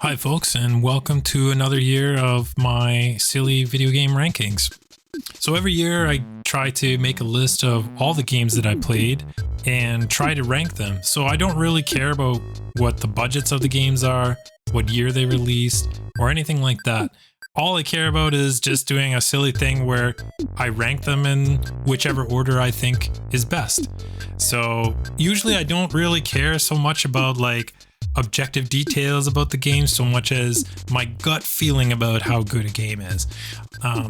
Hi folks, and welcome to another year of my silly video game rankings. So every year I try to make a list of all the games that I played and try to rank them. So I don't really care about what the budgets of the games are, what year they released, or anything like that. All I care about is just doing a silly thing where I rank them in whichever order I think is best. So usually I don't really care so much about objective details about the game so much as my gut feeling about how good a game is.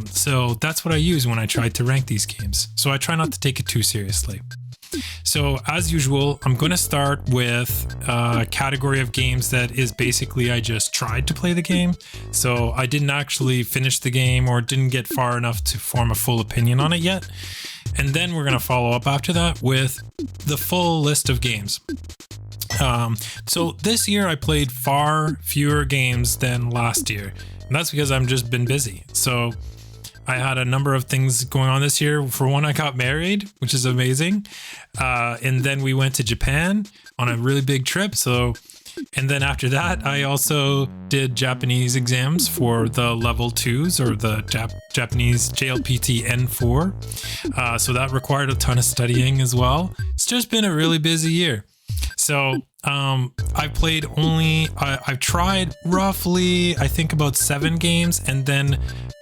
So that's what I use when I try to rank these games. So I try not to take it too seriously. So as usual, I'm going to start with a category of games that is basically I just tried to play the game. So I didn't actually finish the game or didn't get far enough to form a full opinion on it yet. And then we're going to follow up after that with the full list of games. So this year I played far fewer games than last year, and that's because I've just been busy. So I had a number of things going on this year. For one, I got married, which is amazing. And then we went to Japan on a really big trip. And then after that, I also did Japanese exams for the level 2s or the Japanese JLPT N4. So that required a ton of studying as well. It's just been a really busy year. So I've tried roughly, I think about 7 games and then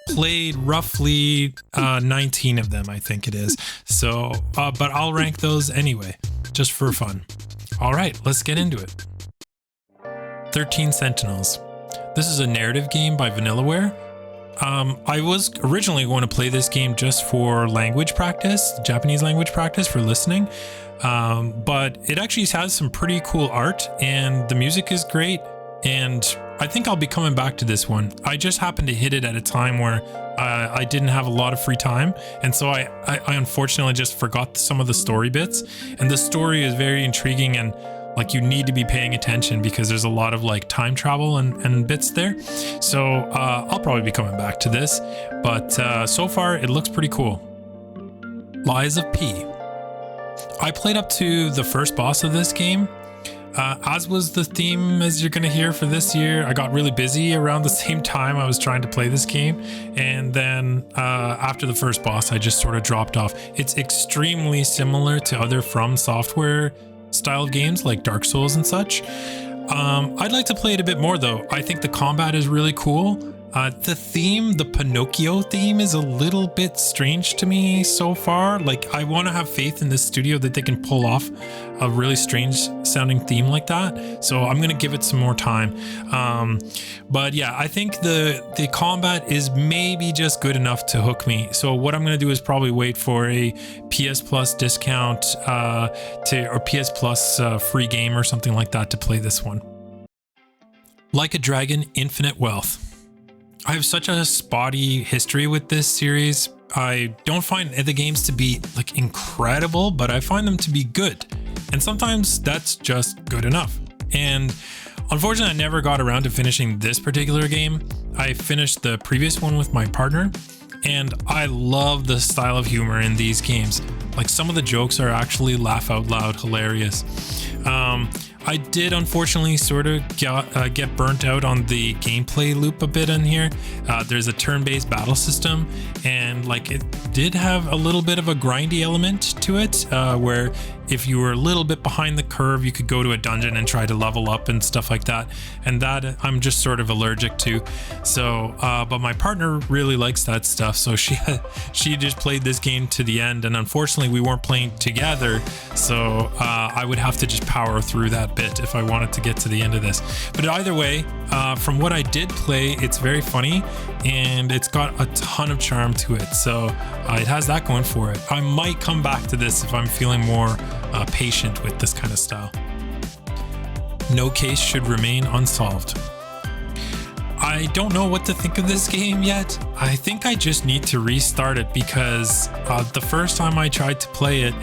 played roughly 19 of them, I think it is. So, but I'll rank those anyway, just for fun. All right, let's get into it. 13 Sentinels. This is a narrative game by Vanillaware. I was originally going to play this game just for language practice, Japanese language practice for listening. But it actually has some pretty cool art and the music is great. And I think I'll be coming back to this one. I just happened to hit it at a time where I didn't have a lot of free time. And so I unfortunately just forgot some of the story bits. And the story is very intriguing and you need to be paying attention because there's a lot of time travel and bits there. So I'll probably be coming back to this. But so far it looks pretty cool. Lies of P. I played up to the first boss of this game. As was the theme, as you're going to hear for this year, I got really busy around the same time I was trying to play this game. And then after the first boss, I just sort of dropped off. It's extremely similar to other From Software style games like Dark Souls and such. I'd like to play it a bit more though. I think the combat is really cool. The theme, the Pinocchio theme, is a little bit strange to me so far. I want to have faith in this studio that they can pull off a really strange sounding theme like that. So I'm going to give it some more time. But yeah, I think the combat is maybe just good enough to hook me. So what I'm going to do is probably wait for a PS Plus discount or PS Plus free game or something like that to play this one. Like a Dragon: Infinite Wealth. I have such a spotty history with this series. I don't find the games to be incredible, but I find them to be good. And sometimes that's just good enough. And unfortunately, I never got around to finishing this particular game. I finished the previous one with my partner, and I love the style of humor in these games. Some of the jokes are actually laugh out loud hilarious. I did unfortunately sort of get burnt out on the gameplay loop a bit in here. There's a turn-based battle system, and it did have a little bit of a grindy element to it, where if you were a little bit behind the curve, you could go to a dungeon and try to level up and stuff like that. And that I'm just sort of allergic to. So, but my partner really likes that stuff. So she just played this game to the end, and unfortunately we weren't playing together. So I would have to just power through that bit if I wanted to get to the end of this. But either way, from what I did play, it's very funny and it's got a ton of charm to it. So it has that going for it. I might come back to this if I'm feeling more patient with this kind of style. No case should remain unsolved. I don't know what to think of this game yet. I think I just need to restart it because the first time I tried to play it,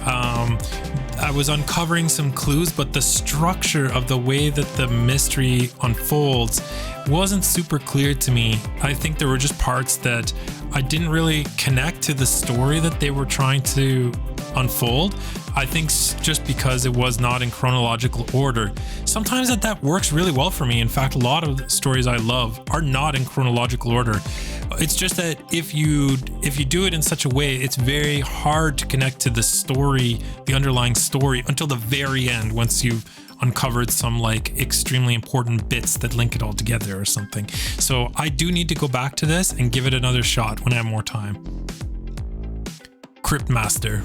I was uncovering some clues, but the structure of the way that the mystery unfolds wasn't super clear to me. I think there were just parts that I didn't really connect to the story that they were trying to unfold. I think just because it was not in chronological order. Sometimes that works really well for me. In fact, a lot of the stories I love are not in chronological order. It's just that if you do it in such a way, it's very hard to connect to the story, the underlying story, until the very end, once you've uncovered some like extremely important bits that link it all together or something. So I do need to go back to this and give it another shot when I have more time. Cryptmaster.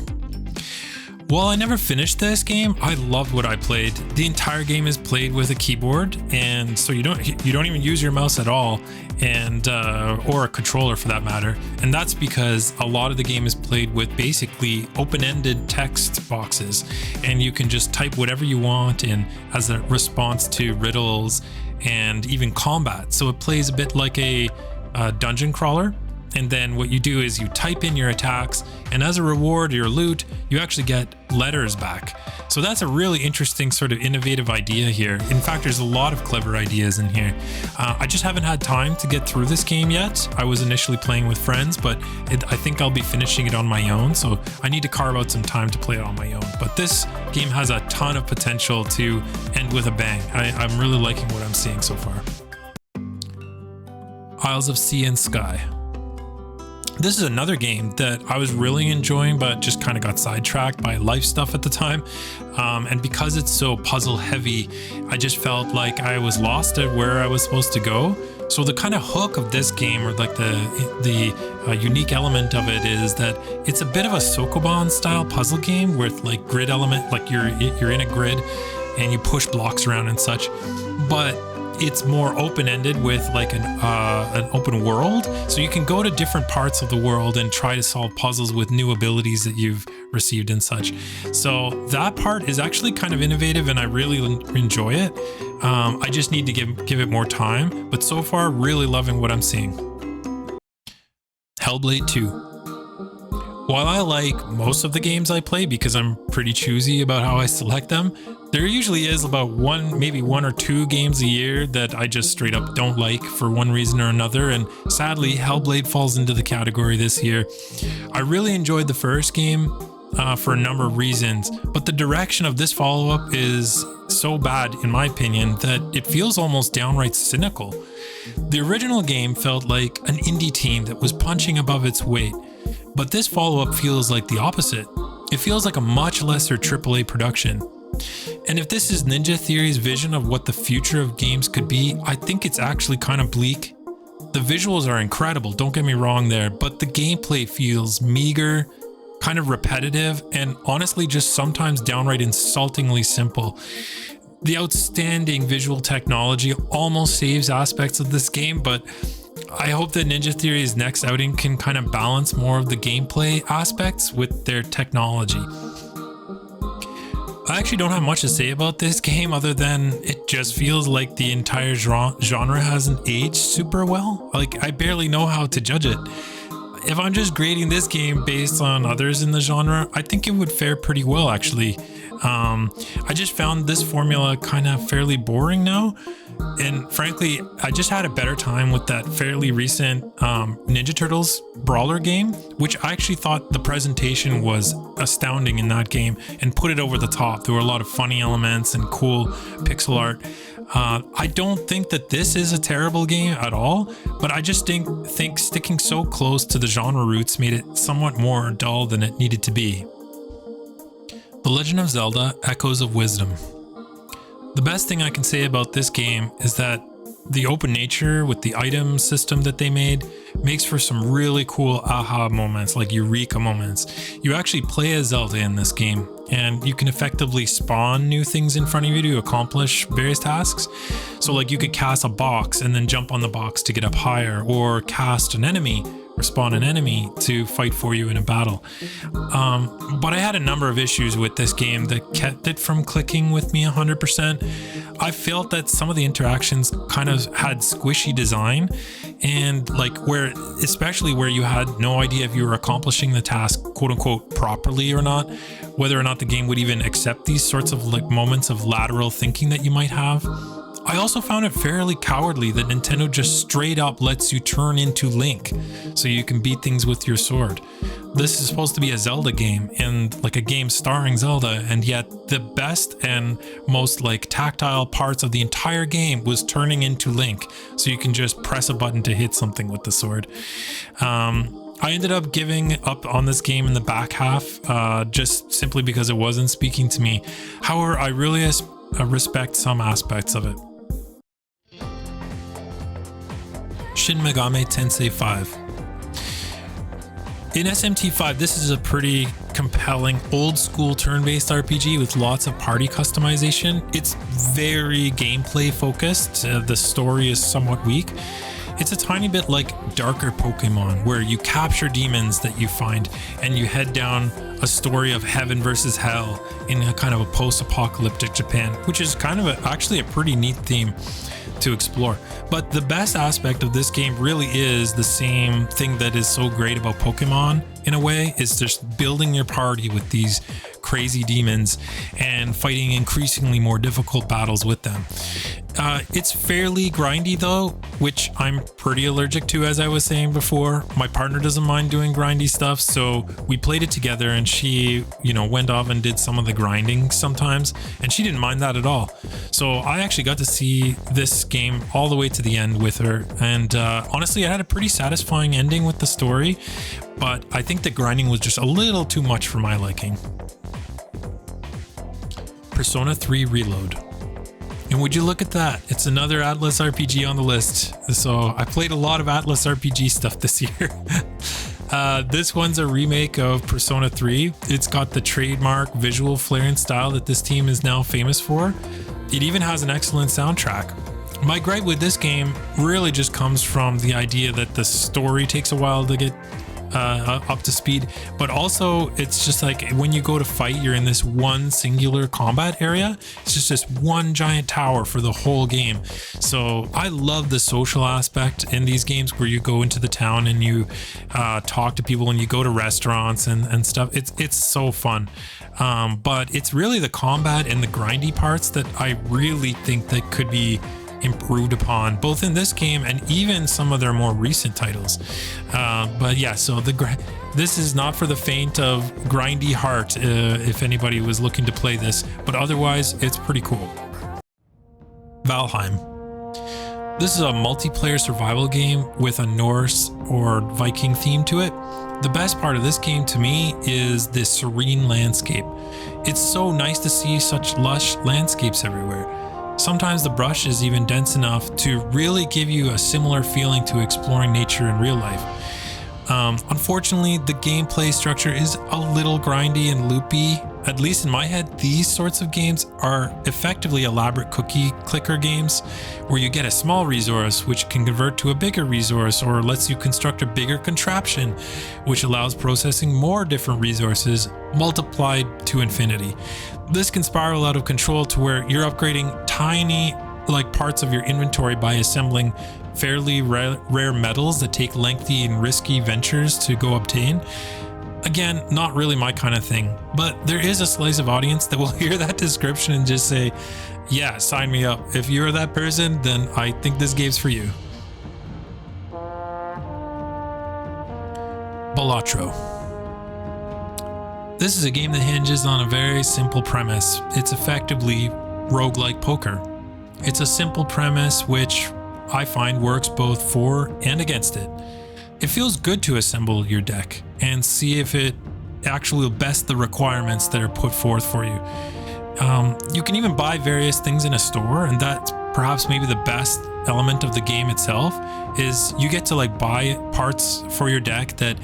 While I never finished this game, I loved what I played. The entire game is played with a keyboard, and so you don't even use your mouse at all, and or a controller for that matter. And that's because a lot of the game is played with basically open-ended text boxes, and you can just type whatever you want in as a response to riddles and even combat. So it plays a bit like a dungeon crawler. And then what you do is you type in your attacks, and as a reward, your loot, you actually get letters back. So that's a really interesting sort of innovative idea here. In fact, there's a lot of clever ideas in here. I just haven't had time to get through this game yet. I was initially playing with friends, but I think I'll be finishing it on my own. So I need to carve out some time to play it on my own. But this game has a ton of potential to end with a bang. I'm really liking what I'm seeing so far. Isles of Sea and Sky. This is another game that I was really enjoying, but just kind of got sidetracked by life stuff at the time. And because it's so puzzle heavy, I just felt like I was lost at where I was supposed to go. So the kind of hook of this game, or like the unique element of it, is that it's a bit of a Sokoban style puzzle game with like grid element, like you're in a grid and you push blocks around and such. But it's more open-ended with like an open world, so you can go to different parts of the world and try to solve puzzles with new abilities that you've received and such. So that part is actually kind of innovative, and I really enjoy it. I just need to give it more time, but so far really loving what I'm seeing. Hellblade 2. While I like most of the games I play because I'm pretty choosy about how I select them, there usually is about maybe one or two games a year that I just straight up don't like for one reason or another, and sadly Hellblade falls into the category this year. I really enjoyed the first game for a number of reasons, but the direction of this follow-up is so bad in my opinion that it feels almost downright cynical. The original game felt like an indie team that was punching above its weight, but this follow-up feels like the opposite. It feels like a much lesser AAA production. And if this is Ninja Theory's vision of what the future of games could be, I think it's actually kind of bleak. The visuals are incredible, don't get me wrong there, but the gameplay feels meager, kind of repetitive, and honestly just sometimes downright insultingly simple. The outstanding visual technology almost saves aspects of this game, but I hope that Ninja Theory's next outing can kind of balance more of the gameplay aspects with their technology. I actually don't have much to say about this game other than it just feels like the entire genre hasn't aged super well. Like, I barely know how to judge it. If I'm just grading this game based on others in the genre, I think it would fare pretty well actually. I just found this formula kind of fairly boring now, and frankly I just had a better time with that fairly recent Ninja Turtles brawler game, which I actually thought the presentation was astounding in that game and put it over the top. There were a lot of funny elements and cool pixel art. I don't think that this is a terrible game at all, but I just think sticking so close to the genre roots made it somewhat more dull than it needed to be. The Legend of Zelda: Echoes of Wisdom. The best thing I can say about this game is that the open nature with the item system that they made makes for some really cool aha moments, like eureka moments. You actually play as Zelda in this game, and you can effectively spawn new things in front of you to accomplish various tasks. So like you could cast a box and then jump on the box to get up higher, or cast an enemy or spawn an enemy to fight for you in a battle. But I had a number of issues with this game that kept it from clicking with me 100%. I felt that some of the interactions kind of had squishy design, and like especially where you had no idea if you were accomplishing the task quote unquote properly or not, whether or not the game would even accept these sorts of like moments of lateral thinking that you might have. I also found it fairly cowardly that Nintendo just straight up lets you turn into Link so you can beat things with your sword. This is supposed to be a Zelda game and like a game starring Zelda, and yet the best and most like tactile parts of the entire game was turning into Link so you can just press a button to hit something with the sword. I ended up giving up on this game in the back half, just simply because it wasn't speaking to me. However, I really respect some aspects of it. Shin Megami Tensei 5. In SMT5, this is a pretty compelling old school turn-based RPG with lots of party customization. It's very gameplay focused. The story is somewhat weak. It's a tiny bit like darker Pokemon, where you capture demons that you find and you head down a story of heaven versus hell in a kind of a post-apocalyptic Japan, which is kind of actually a pretty neat theme to explore. But the best aspect of this game really is the same thing that is so great about Pokemon in a way, is just building your party with these crazy demons and fighting increasingly more difficult battles with them. It's fairly grindy though, which I'm pretty allergic to, as I was saying before. My partner doesn't mind doing grindy stuff, so we played it together and she, went off and did some of the grinding sometimes, and she didn't mind that at all. So I actually got to see this game all the way to the end with her, and honestly, I had a pretty satisfying ending with the story, but I think the grinding was just a little too much for my liking. Persona 3 Reload. And would you look at that? It's another Atlus RPG on the list. So I played a lot of Atlus RPG stuff this year. This one's a remake of Persona 3. It's got the trademark visual flair and style that this team is now famous for. It even has an excellent soundtrack. My gripe with this game really just comes from the idea that the story takes a while to get up to speed, but also it's just like when you go to fight, you're in this one singular combat area. It's just this one giant tower for the whole game. So I love the social aspect in these games where you go into the town and you talk to people and you go to restaurants and stuff. It's so fun. But it's really the combat and the grindy parts that I really think that could be improved upon, both in this game and even some of their more recent titles. But yeah, so this is not for the faint of grindy heart, if anybody was looking to play this, but otherwise it's pretty cool. Valheim. This is a multiplayer survival game with a Norse or Viking theme to it. The best part of this game to me is this serene landscape. It's so nice to see such lush landscapes everywhere. Sometimes the brush is even dense enough to really give you a similar feeling to exploring nature in real life. Unfortunately, the gameplay structure is a little grindy and loopy. At least in my head, these sorts of games are effectively elaborate cookie clicker games where you get a small resource which can convert to a bigger resource, or lets you construct a bigger contraption which allows processing more different resources multiplied to infinity. This can spiral out of control to where you're upgrading tiny parts of your inventory by assembling fairly rare metals that take lengthy and risky ventures to go obtain. Again, not really my kind of thing, but there is a slice of audience that will hear that description and just say, yeah, sign me up. If you're that person, then I think this game's for you. Balatro. This is a game that hinges on a very simple premise. It's effectively roguelike poker. It's a simple premise which I find works both for and against it. It feels good to assemble your deck and see if it actually will best the requirements that are put forth for you. You can even buy various things in a store, and that's perhaps maybe the best element of the game itself, is you get to buy parts for your deck that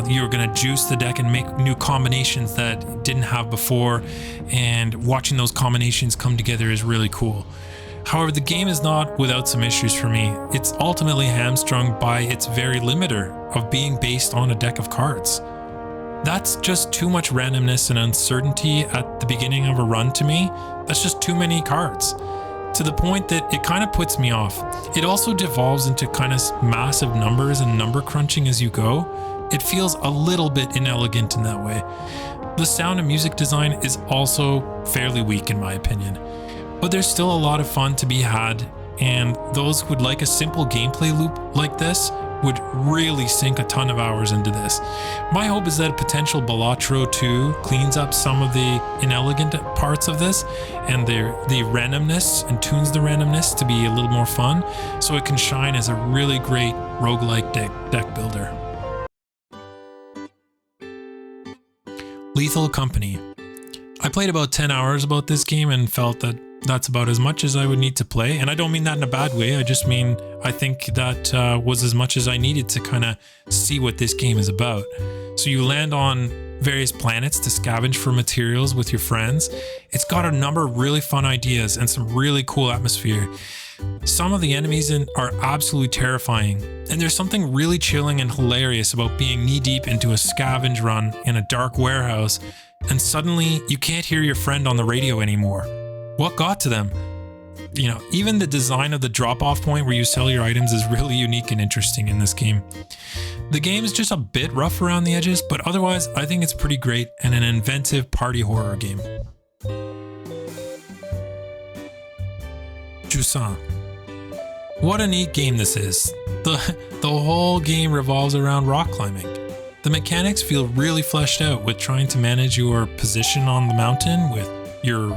you're going to juice the deck and make new combinations that didn't have before, and watching those combinations come together is really cool. However, the game is not without some issues for me. It's ultimately hamstrung by its very limiter of being based on a deck of cards. That's just too much randomness and uncertainty at the beginning of a run to me. That's just too many cards, to the point that it kind of puts me off. It also devolves into kind of massive numbers and number crunching as you go. It feels a little bit inelegant in that way. The sound and music design is also fairly weak in my opinion. but there's still a lot of fun to be had, and those who would like a simple gameplay loop like this would really sink a ton of hours into this. My hope is that a potential Balatro 2 cleans up some of the inelegant parts of this and the randomness, and tunes the randomness to be a little more fun, so it can shine as a really great roguelike deck builder. Lethal Company. I played about 10 hours about this game and felt that that's about as much as I would need to play. And I don't mean that in a bad way. I just mean I think that was as much as I needed to kind of see what this game is about. So you land on various planets to scavenge for materials with your friends. It's got a number of really fun ideas and some really cool atmosphere. Some of the enemies are absolutely terrifying, and there's something really chilling and hilarious about being knee-deep into a scavenge run in a dark warehouse, and suddenly you can't hear your friend on the radio anymore. What got to them? You know, even the design of the drop-off point where you sell your items is really unique and interesting in this game. The game is just a bit rough around the edges, but otherwise I think it's pretty great and an inventive party horror game. Jusant. What a neat game this is. The whole game revolves around rock climbing. The mechanics feel really fleshed out with trying to manage your position on the mountain, with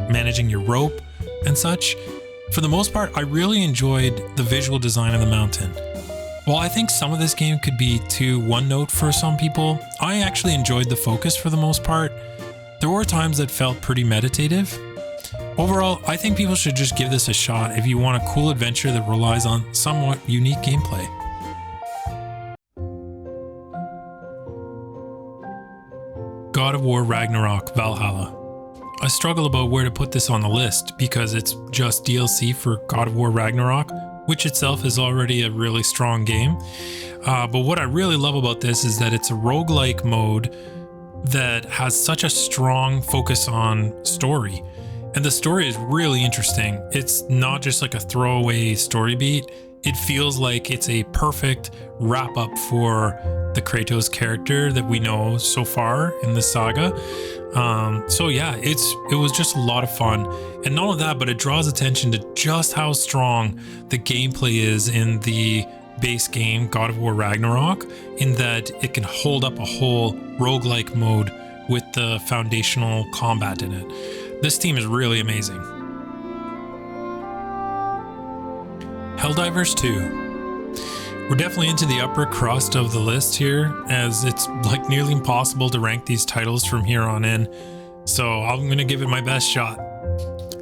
managing your rope and such. For the most part, I really enjoyed the visual design of the mountain. While I think some of this game could be too one-note for some people, I actually enjoyed the focus for the most part. There were times that felt pretty meditative. Overall, I think people should just give this a shot if you want a cool adventure that relies on somewhat unique gameplay. God of War Ragnarok Valhalla. I struggle about where to put this on the list because it's just DLC for God of War Ragnarok, which itself is already a really strong game. But what I really love about this is that it's a roguelike mode that has such a strong focus on story. And the story is really interesting. It's not just like a throwaway story beat. It feels like it's a perfect wrap up for the Kratos character that we know so far in the saga. So yeah, it was just a lot of fun. And not only that, but it draws attention to just how strong the gameplay is in the base game, God of War Ragnarok, in that it can hold up a whole roguelike mode with the foundational combat in it. This team is really amazing. Helldivers 2. We're definitely into the upper crust of the list here, as it's like nearly impossible to rank these titles from here on in. So I'm going to give it my best shot.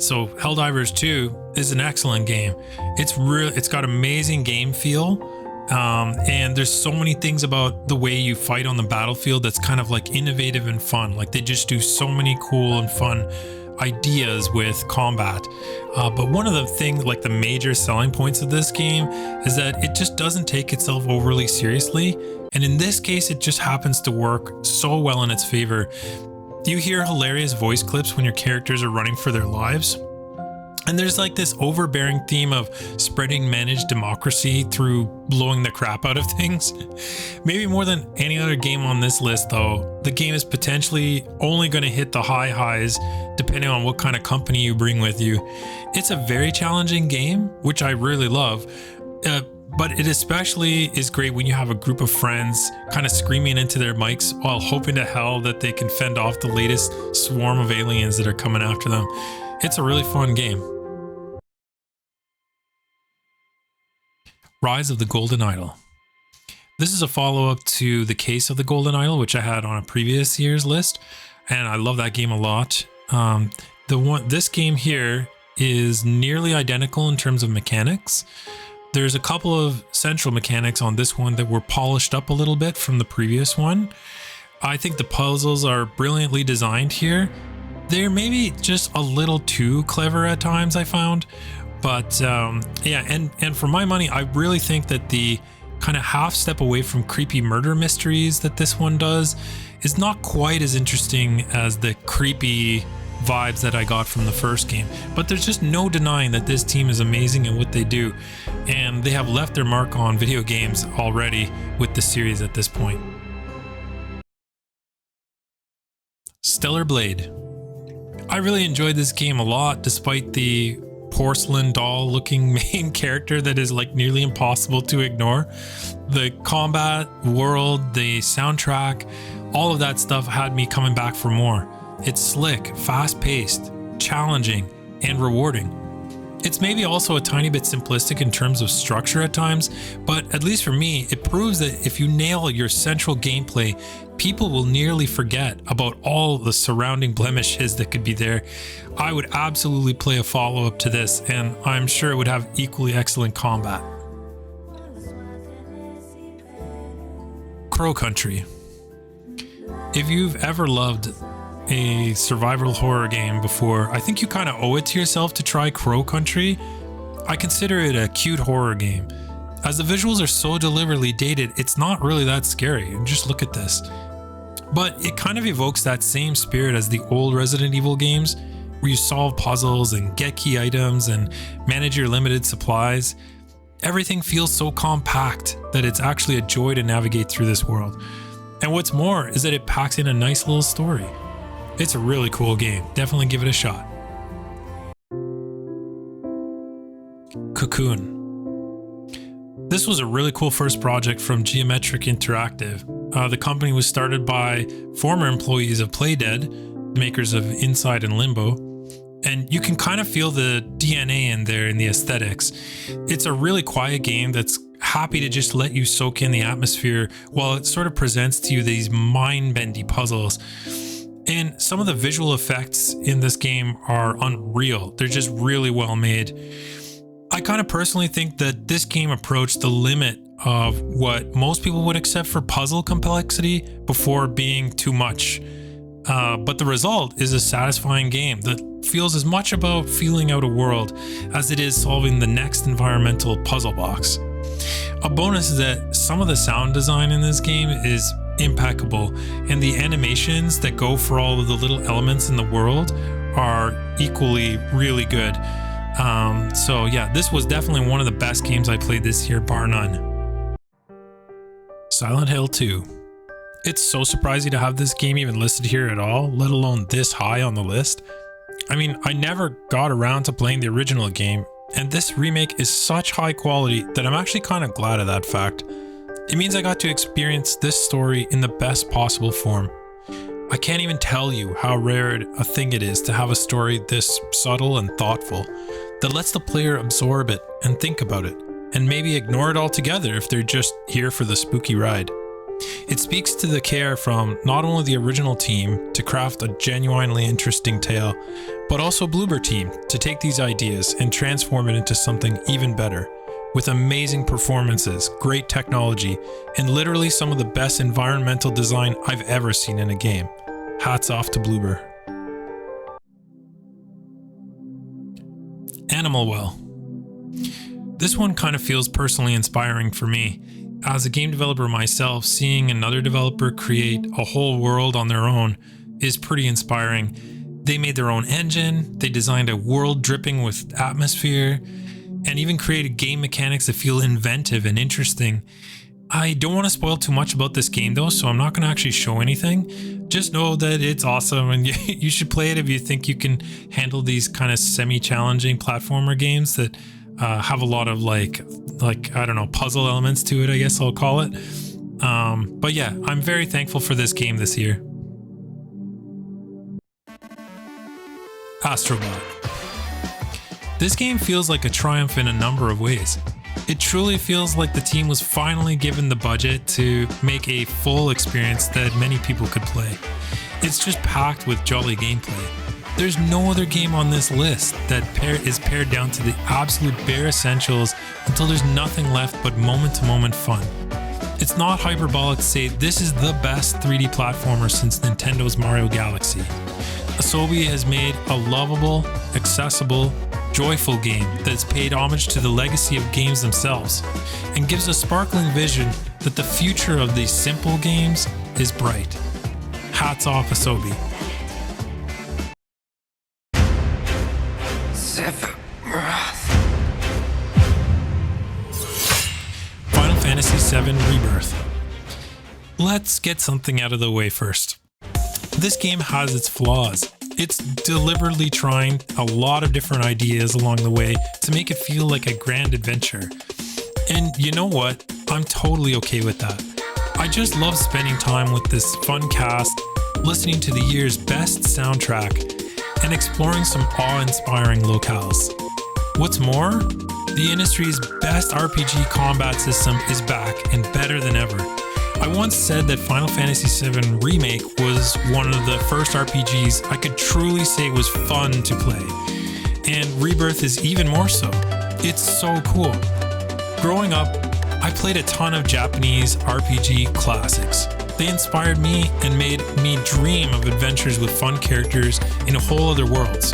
So Helldivers 2 is an excellent game. It's got amazing game feel. And there's so many things about the way you fight on the battlefield that's kind of like innovative and fun. Like they just do so many cool and fun ideas with combat. But one of the things, like the major selling points of this game, is that it just doesn't take itself overly seriously. And in this case, it just happens to work so well in its favor. You hear hilarious voice clips when your characters are running for their lives. And there's like this overbearing theme of spreading managed democracy through blowing the crap out of things. Maybe more than any other game on this list though, the game is potentially only going to hit the high highs depending on what kind of company you bring with you. It's a very challenging game, which I really love. But it especially is great when you have a group of friends kind of screaming into their mics while hoping to hell that they can fend off the latest swarm of aliens that are coming after them. It's a really fun game. Rise of the Golden Idol. This is a follow-up to The Case of the Golden Idol, which I had on a previous year's list, and I love that game a lot. This game here is nearly identical in terms of mechanics. There's a couple of central mechanics on this one that were polished up a little bit from the previous one. I think the puzzles are brilliantly designed here. They're maybe just a little too clever at times, I found. But yeah, and for my money, I really think that the kind of half step away from creepy murder mysteries that this one does is not quite as interesting as the creepy vibes that I got from the first game. But there's just no denying that this team is amazing at what they do, and they have left their mark on video games already with the series at this point. Stellar Blade. I really enjoyed this game a lot, despite the porcelain doll looking main character that is like nearly impossible to ignore. The combat, world, the soundtrack, all of that stuff had me coming back for more. It's slick, fast-paced, challenging, and rewarding. It's maybe also a tiny bit simplistic in terms of structure at times, but at least for me, it proves that if you nail your central gameplay, people will nearly forget about all the surrounding blemishes that could be there. I would absolutely play a follow-up to this, and I'm sure it would have equally excellent combat. Crow Country. If you've ever loved a survival horror game before, I think you kind of owe it to yourself to try Crow Country. I consider it a cute horror game. As the visuals are so deliberately dated, it's not really that scary, and just look at this. But it kind of evokes that same spirit as the old Resident Evil games, where you solve puzzles and get key items and manage your limited supplies. Everything feels so compact that it's actually a joy to navigate through this world. And what's more is that it packs in a nice little story. It's a really cool game. Definitely give it a shot. Cocoon. This was a really cool first project from Geometric Interactive. The company was started by former employees of Playdead, makers of Inside and Limbo, and you can kind of feel the DNA in there in the aesthetics. It's a really quiet game that's happy to just let you soak in the atmosphere while it sort of presents to you these mind-bending puzzles. And some of the visual effects in this game are unreal. They're just really well made. I kind of personally think that this game approached the limit of what most people would accept for puzzle complexity before being too much. But the result is a satisfying game that feels as much about feeling out a world as it is solving the next environmental puzzle box. A bonus is that some of the sound design in this game is impeccable, and the animations that go for all of the little elements in the world are equally really good. So yeah, this was definitely one of the best games I played this year, bar none. Silent Hill 2. It's so surprising to have this game even listed here at all, let alone this high on the list. I mean, I never got around to playing the original game, and this remake is such high quality that I'm actually kind of glad of that fact. It means I got to experience this story in the best possible form. I can't even tell you how rare a thing it is to have a story this subtle and thoughtful that lets the player absorb it and think about it, and maybe ignore it altogether if they're just here for the spooky ride. It speaks to the care from not only the original team to craft a genuinely interesting tale, but also Bloober Team to take these ideas and transform it into something even better, with amazing performances, great technology, and literally some of the best environmental design I've ever seen in a game. Hats off to Bloober. Animal Well. This one kind of feels personally inspiring for me. As a game developer myself, seeing another developer create a whole world on their own is pretty inspiring. They made their own engine, they designed a world dripping with atmosphere, and even created game mechanics that feel inventive and interesting. I don't want to spoil too much about this game though, so I'm not going to actually show anything. Just know that it's awesome, and you should play it if you think you can handle these kind of semi-challenging platformer games that have a lot of like I don't know, puzzle elements to it, I guess I'll call it. But yeah, I'm very thankful for this game this year. Astrobot. This game feels like a triumph in a number of ways. It truly feels like the team was finally given the budget to make a full experience that many people could play. It's just packed with jolly gameplay. There's no other game on this list that is pared down to the absolute bare essentials until there's nothing left but moment-to-moment fun. It's not hyperbolic to say this is the best 3D platformer since Nintendo's Mario Galaxy. Asobi has made a lovable, accessible, joyful game that's paid homage to the legacy of games themselves and gives a sparkling vision that the future of these simple games is bright. Hats off, Asobi. Final Fantasy VII Rebirth. Let's get something out of the way first. This game has its flaws. It's deliberately trying a lot of different ideas along the way to make it feel like a grand adventure. And you know what? I'm totally okay with that. I just love spending time with this fun cast, listening to the year's best soundtrack, and exploring some awe-inspiring locales. What's more, the industry's best RPG combat system is back and better than ever. I once said that Final Fantasy VII Remake was one of the first RPGs I could truly say was fun to play. And Rebirth is even more so. It's so cool. Growing up, I played a ton of Japanese RPG classics. They inspired me and made me dream of adventures with fun characters in whole other worlds.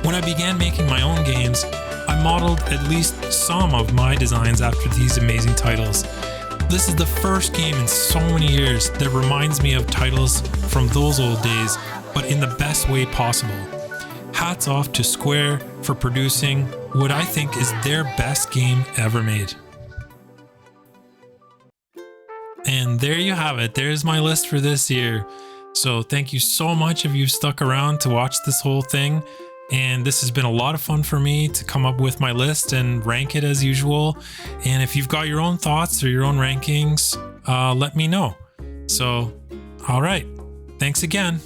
When I began making my own games, I modeled at least some of my designs after these amazing titles. This is the first game in so many years that reminds me of titles from those old days, but in the best way possible. Hats off to Square for producing what I think is their best game ever made. And there you have it. There's my list for this year. So thank you so much if you've stuck around to watch this whole thing. And this has been a lot of fun for me to come up with my list and rank it as usual. And if you've got your own thoughts or your own rankings, let me know. So, all right. Thanks again.